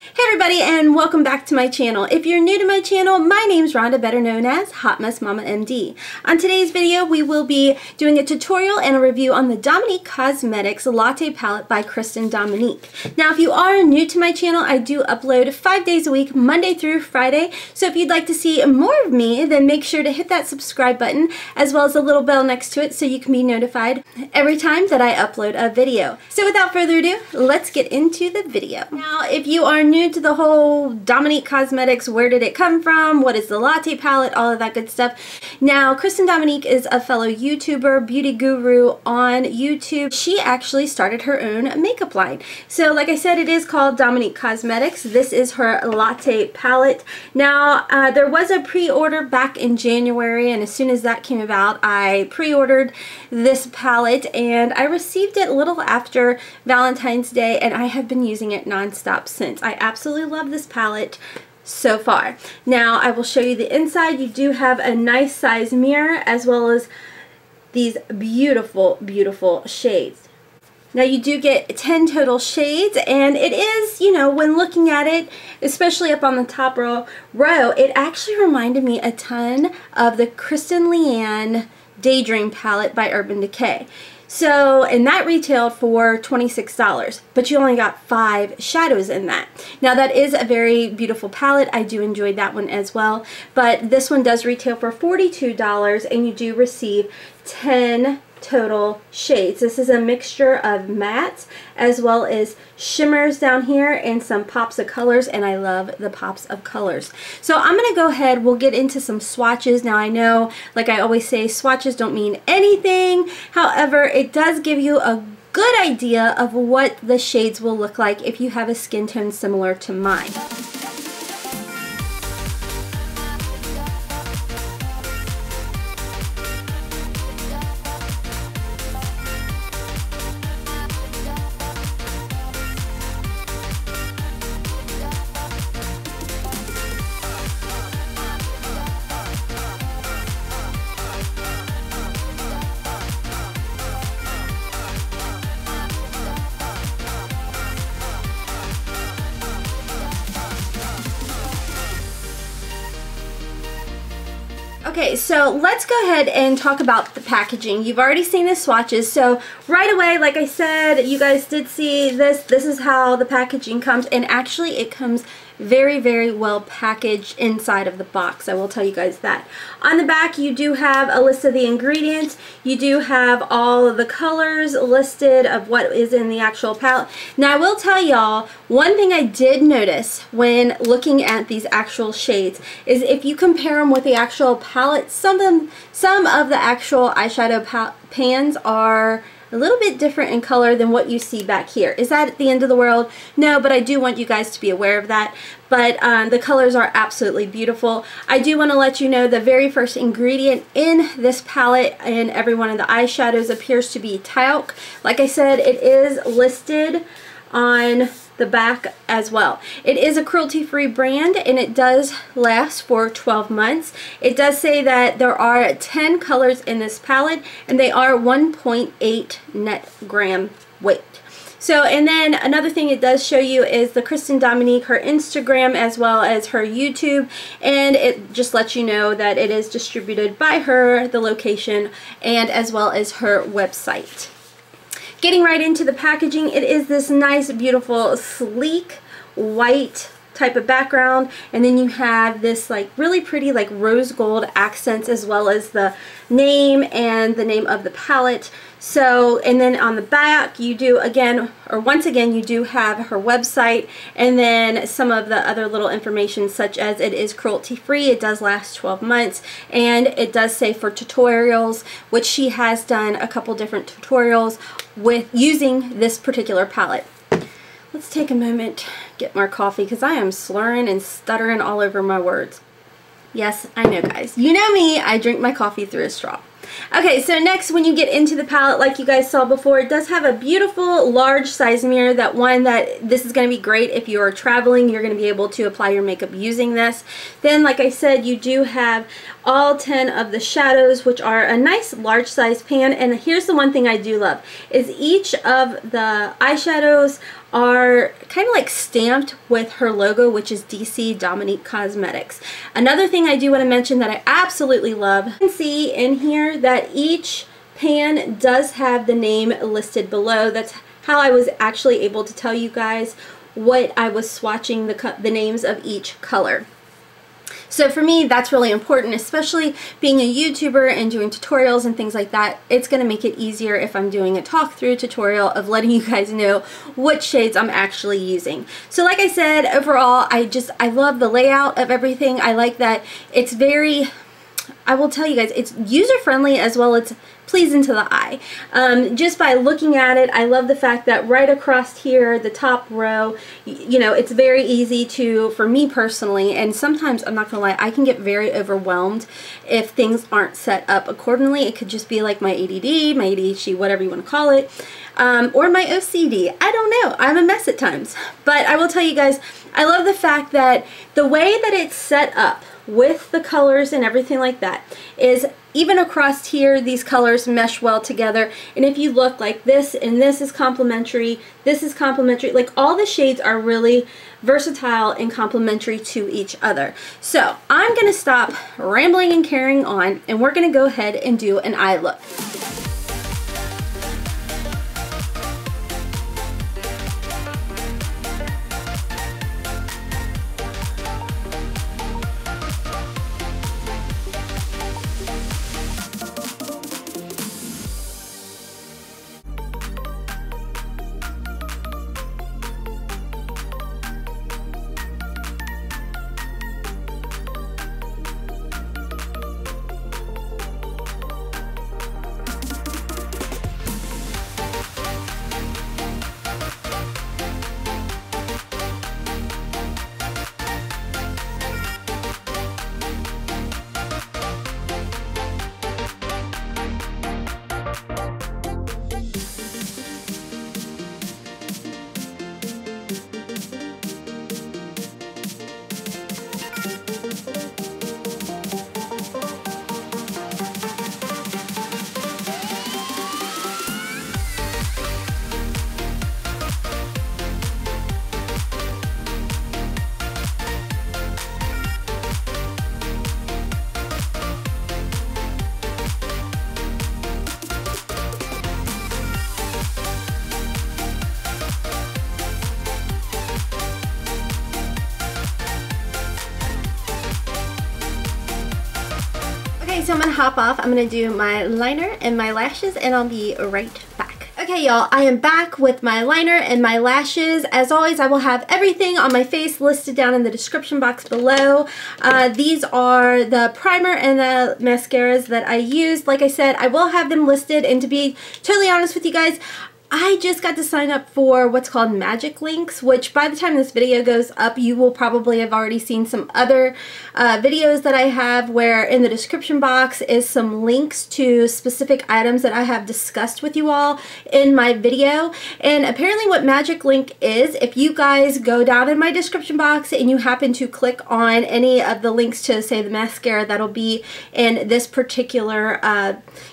Hey everybody, and welcome back to my channel. If you're new to my channel, my name's Rhonda, better known as Hot Mess Mama MD. On today's video, we will be doing a tutorial and a review on the Dominique Cosmetics Latte Palette by Kristen Dominique. Now, if you are new to my channel, I do upload 5 days a week, Monday through Friday. So if you'd like to see more of me, then make sure to hit that subscribe button as well as the little bell next to it so you can be notified every time that I upload a video. So without further ado, let's get into the video. Now, if you are new to the whole Dominique Cosmetics, where did it come from, what is the latte palette, all of that good stuff. Now, Kristen Dominique is a fellow YouTuber, beauty guru on YouTube. She actually started her own makeup line. So like I said, it is called Dominique Cosmetics. This is her latte palette. Now, there was a pre-order back in January, and as soon as that came about, I pre-ordered this palette, and I received it a little after Valentine's Day, and I have been using it non-stop since. I absolutely love this palette so far. Now, I will show you the inside. You do have a nice size mirror as well as these beautiful, beautiful shades. Now, you do get 10 total shades, and it is, you know, when looking at it, especially up on the top row, it actually reminded me a ton of the Kristen Leanne Daydream palette by Urban Decay. So, and that retailed for $26, but you only got 5 shadows in that. Now, that is a very beautiful palette. I do enjoy that one as well, but this one does retail for $42, and you do receive 10 total shades. This is a mixture of mattes as well as shimmers down here and some pops of colors, and I love the pops of colors. So I'm going to go ahead, we'll get into some swatches. Now, I know, like I always say, swatches don't mean anything. However, it does give you a good idea of what the shades will look like if you have a skin tone similar to mine. Okay, so let's go ahead and talk about the packaging. You've already seen the swatches, so right away, like I said, you guys did see this. This is how the packaging comes, and actually it comes very, very well packaged inside of the box. I will tell you guys that. On the back, you do have a list of the ingredients. You do have all of the colors listed of what is in the actual palette. Now, I will tell y'all, one thing I did notice when looking at these actual shades is if you compare them with the actual palette, some of the actual eyeshadow pans are a little bit different in color than what you see back here. Is that at the end of the world? No, but I do want you guys to be aware of that. But the colors are absolutely beautiful. I do want to let you know the very first ingredient in this palette and every one of the eyeshadows appears to be talc. Like I said, it is listed on the back as well. It is a cruelty-free brand, and it does last for 12 months. It does say that there are 10 colors in this palette, and they are 1.8 net gram weight. So, and then another thing it does show you is the Kristen Dominique, her Instagram as well as her YouTube, and it just lets you know that it is distributed by her, the location, and as well as her website. Getting right into the packaging, it is this nice, beautiful, sleek, white type of background, and then you have this like really pretty like rose gold accents as well as the name and the name of the palette. So, and then on the back you do once again you do have her website, and then some of the other little information such as it is cruelty free, it does last 12 months, and it does say for tutorials, which she has done a couple different tutorials with using this particular palette. Let's take a moment, get more coffee, because I am slurring and stuttering all over my words. Yes, I know, guys. You know me, I drink my coffee through a straw. Okay, so next, when you get into the palette, like you guys saw before, it does have a beautiful large size mirror. This is going to be great if you are traveling. You're going to be able to apply your makeup using this. Then, like I said, you do have all 10 of the shadows, which are a nice large size pan. And here's the one thing I do love, is each of the eyeshadows are kind of like stamped with her logo, which is DC Dominique Cosmetics. Another thing I do want to mention that I absolutely love, you can see in here that each pan does have the name listed below. That's how I was actually able to tell you guys what I was swatching the names of each color. So for me, that's really important, especially being a YouTuber and doing tutorials and things like that. It's going to make it easier if I'm doing a talk through tutorial of letting you guys know what shades I'm actually using. So like I said, overall, I love the layout of everything. I like that it's very, I will tell you guys, it's user-friendly as well as pleasing to the eye. Just by looking at it, I love the fact that right across here, the top row, you know, it's very easy to, for me personally, and sometimes, I'm not gonna lie, I can get very overwhelmed if things aren't set up accordingly. It could just be like my ADD, my ADHD, whatever you want to call it, or my OCD. I don't know. I'm a mess at times. But I will tell you guys, I love the fact that the way that it's set up with the colors and everything like that is even across here, these colors mesh well together. And if you look like this, and this is complementary, like all the shades are really versatile and complementary to each other. So I'm gonna stop rambling and carrying on, and we're gonna go ahead and do an eye look. So I'm gonna hop off. I'm gonna do my liner and my lashes, and I'll be right back. Okay, y'all, I am back with my liner and my lashes. As always, I will have everything on my face listed down in the description box below. These are the primer and the mascaras that I used. Like I said, I will have them listed, and to be totally honest with you guys, I just got to sign up for what's called MagicLinks, which by the time this video goes up, you will probably have already seen some other videos that I have where in the description box is some links to specific items that I have discussed with you all in my video. And apparently what MagicLink is, if you guys go down in my description box and you happen to click on any of the links to, say, the mascara that'll be in this particular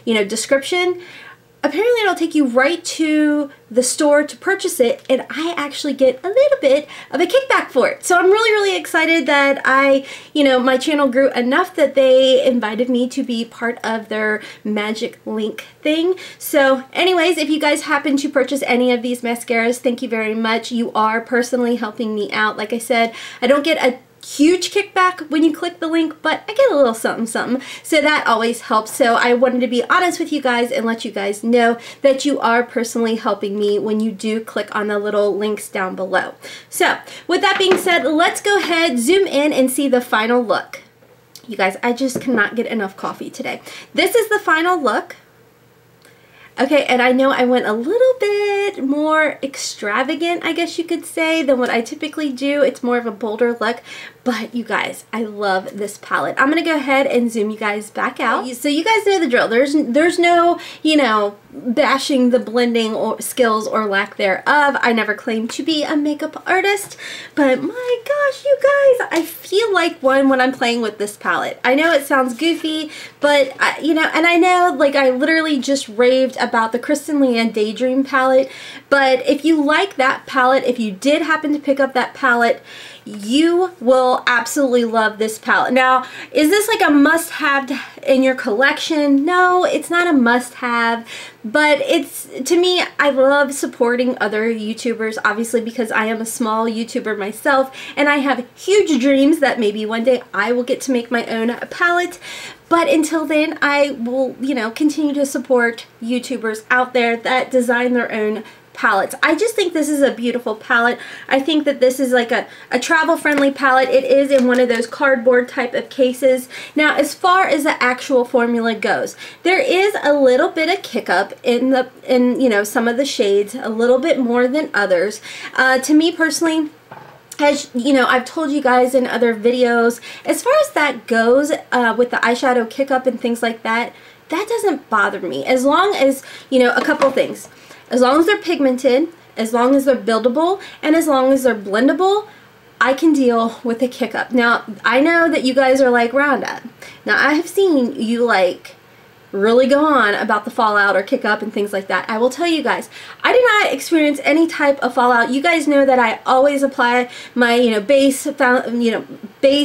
description, apparently it'll take you right to the store to purchase it, and I actually get a little bit of a kickback for it. So I'm really, really excited that my channel grew enough that they invited me to be part of their MagicLink thing. So anyways, if you guys happen to purchase any of these mascaras, thank you very much. You are personally helping me out. Like I said, I don't get a huge kickback when you click the link, but I get a little something something, so that always helps. So I wanted to be honest with you guys and let you guys know that you are personally helping me when you do click on the little links down below. So with that being said, let's go ahead, zoom in, and see the final look. You guys, I just cannot get enough coffee today. This is the final look. Okay, and I know I went a little bit more extravagant, I guess you could say, than what I typically do. It's more of a bolder look, but you guys, I love this palette. I'm gonna go ahead and zoom you guys back out. So you guys know the drill. There's no, bashing the blending or skills or lack thereof. I never claimed to be a makeup artist, but my gosh, you guys, I feel like one when I'm playing with this palette. I know it sounds goofy, but you know, and I know like I literally just raved about the Kristen Leanne Daydream palette, but if you like that palette, if you did happen to pick up that palette, you will absolutely love this palette. Now, is this like a must-have in your collection? No, it's not a must-have, but it's, to me, I love supporting other YouTubers, obviously, because I am a small YouTuber myself, and I have huge dreams that maybe one day I will get to make my own palette. But until then, I will, you know, continue to support YouTubers out there that design their own palettes. I just think this is a beautiful palette. I think that this is like a travel friendly palette. It is in one of those cardboard type of cases. Now, as far as the actual formula goes, there is a little bit of kick up in you know, some of the shades, a little bit more than others. To me personally, as you know, I've told you guys in other videos, as far as that goes, with the eyeshadow kick up and things like that, that doesn't bother me. As long as, you know, a couple of things. As long as they're pigmented, as long as they're buildable, and as long as they're blendable, I can deal with a kick up. Now, I know that you guys are like, Rhonda, now I have seen you like really go on about the fallout or kick up and things like that. I will tell you guys, I did not experience any type of fallout. You guys know that I always apply my, you know, base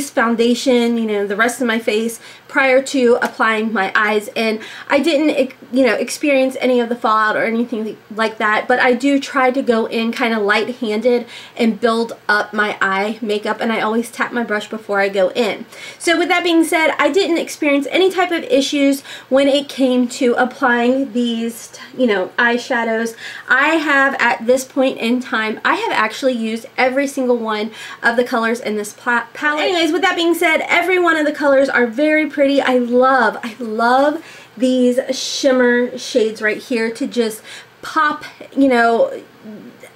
foundation, you know, the rest of my face prior to applying my eyes, and I didn't, you know, experience any of the fallout or anything like that, but I do try to go in kind of light-handed and build up my eye makeup, and I always tap my brush before I go in. So with that being said, I didn't experience any type of issues when it came to applying these, you know, eyeshadows. I have, at this point in time, I have actually used every single one of the colors in this palette. Anyways, with that being said, every one of the colors are very pretty. I love these shimmer shades right here to just pop, you know,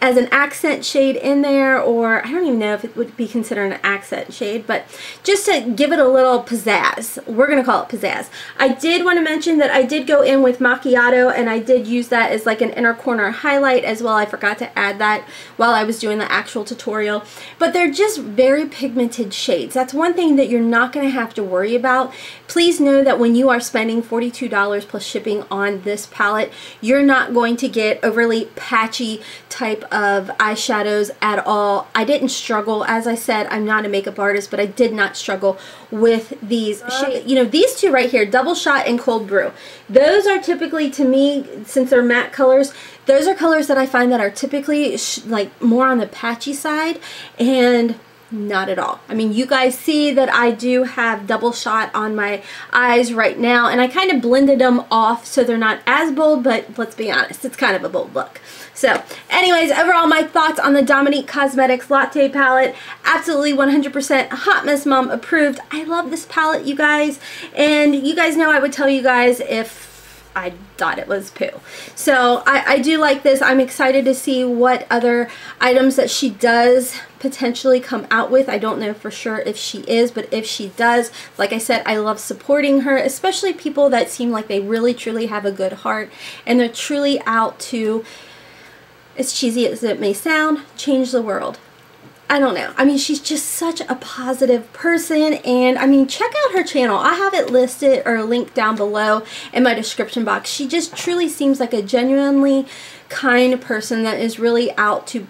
as an accent shade in there, or I don't even know if it would be considered an accent shade, but just to give it a little pizzazz. We're going to call it pizzazz. I did want to mention that I did go in with Macchiato, and I did use that as like an inner corner highlight as well. I forgot to add that while I was doing the actual tutorial, but they're just very pigmented shades. That's one thing that you're not going to have to worry about. Please know that when you are spending $42 plus shipping on this palette, you're not going to get overly patchy type of eyeshadows at all. I didn't struggle. As I said, I'm not a makeup artist, but I did not struggle with these shades. You know, these two right here, Double Shot and Cold Brew, those are typically, to me, since they're matte colors, those are colors that I find that are typically like more on the patchy side, and not at all. I mean, you guys see that I do have Double Shot on my eyes right now, and I kind of blended them off so they're not as bold, but let's be honest, it's kind of a bold look. So anyways, overall, my thoughts on the Dominique Cosmetics Latte palette, absolutely 100% Hot Mess Mom approved. I love this palette, you guys, and you guys know I would tell you guys if I thought it was poo. So I do like this. I'm excited to see what other items that she does potentially come out with. I don't know for sure if she is, but if she does, like I said, I love supporting her, especially people that seem like they really truly have a good heart and they're truly out to, as cheesy as it may sound, change the world. I don't know. I mean, she's just such a positive person, and I mean, check out her channel. I have it listed or linked down below in my description box. She just truly seems like a genuinely kind person that is really out to,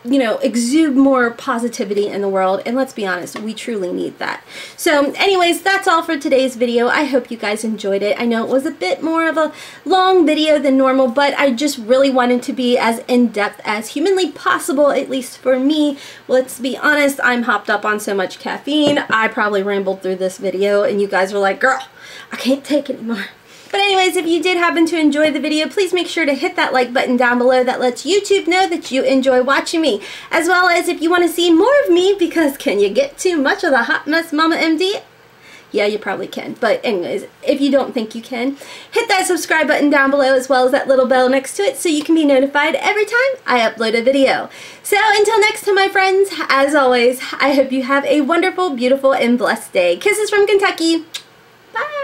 you know, exude more positivity in the world, and let's be honest, we truly need that. So anyways, that's all for today's video. I hope you guys enjoyed it. I know it was a bit more of a long video than normal, but I just really wanted to be as in-depth as humanly possible, at least for me. Let's be honest, I'm hopped up on so much caffeine. I probably rambled through this video, and you guys were like, girl, I can't take it anymore. But anyways, if you did happen to enjoy the video, please make sure to hit that like button down below. That lets YouTube know that you enjoy watching me. As well as if you want to see more of me, because can you get too much of the Hot Mess Mama MD? Yeah, you probably can. But anyways, if you don't think you can, hit that subscribe button down below as well as that little bell next to it so you can be notified every time I upload a video. So until next time, my friends, as always, I hope you have a wonderful, beautiful, and blessed day. Kisses from Kentucky. Bye!